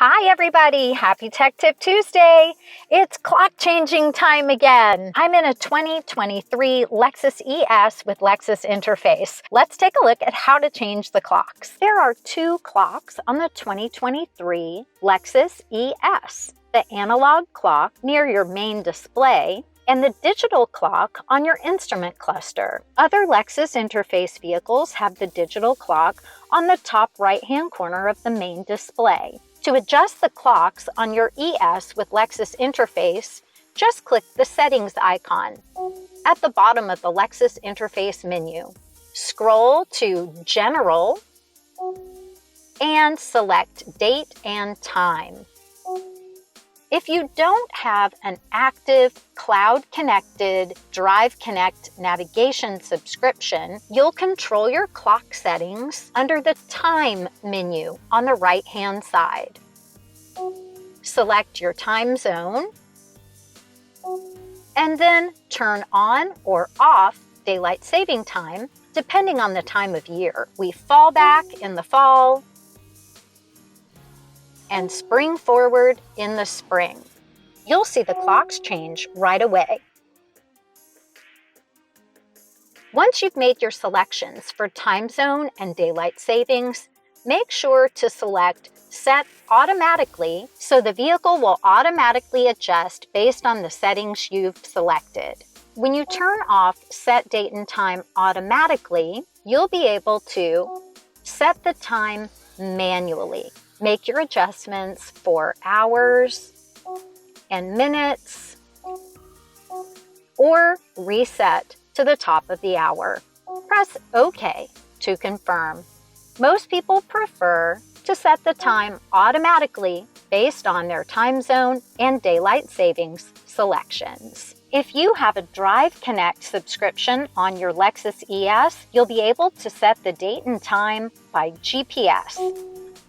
Hi everybody, happy Tech Tip Tuesday. It's clock changing time again. I'm in a 2023 Lexus ES with Lexus interface. Let's take a look at how to change the clocks. There are two clocks on the 2023 Lexus ES. The analog clock near your main display and the digital clock on your instrument cluster. Other Lexus interface vehicles have the digital clock on the top right-hand corner of the main display. To adjust the clocks on your ES with Lexus interface, just click the settings icon at the bottom of the Lexus interface menu. Scroll to General and select Date and Time. If you don't have an active cloud-connected Drive Connect navigation subscription, you'll control your clock settings under the Time menu on the right-hand side. Select your time zone, and then turn on or off daylight saving time, depending on the time of year. We fall back in the fall, and spring forward in the spring. You'll see the clocks change right away. Once you've made your selections for time zone and daylight savings, make sure to select Set Automatically so the vehicle will automatically adjust based on the settings you've selected. When you turn off Set Date and Time Automatically, you'll be able to set the time manually. Make your adjustments for hours and minutes, or reset to the top of the hour. Press OK to confirm. Most people prefer to set the time automatically based on their time zone and daylight savings selections. If you have a Drive Connect subscription on your Lexus ES, you'll be able to set the date and time by GPS.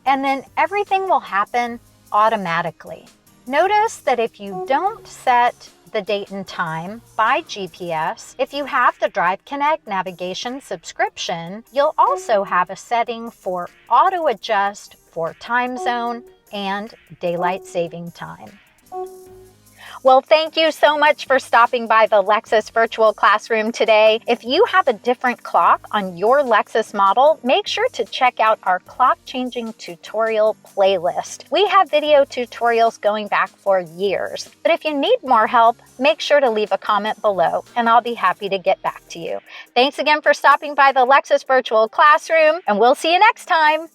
And then everything will happen automatically. Notice that if you don't set the date and time by GPS, if you have the Drive Connect navigation subscription, you'll also have a setting for auto adjust for time zone and daylight saving time. Well, thank you so much for stopping by the Lexus Virtual Classroom today. If you have a different clock on your Lexus model, make sure to check out our clock changing tutorial playlist. We have video tutorials going back for years, but if you need more help, make sure to leave a comment below and I'll be happy to get back to you. Thanks again for stopping by the Lexus Virtual Classroom, and we'll see you next time.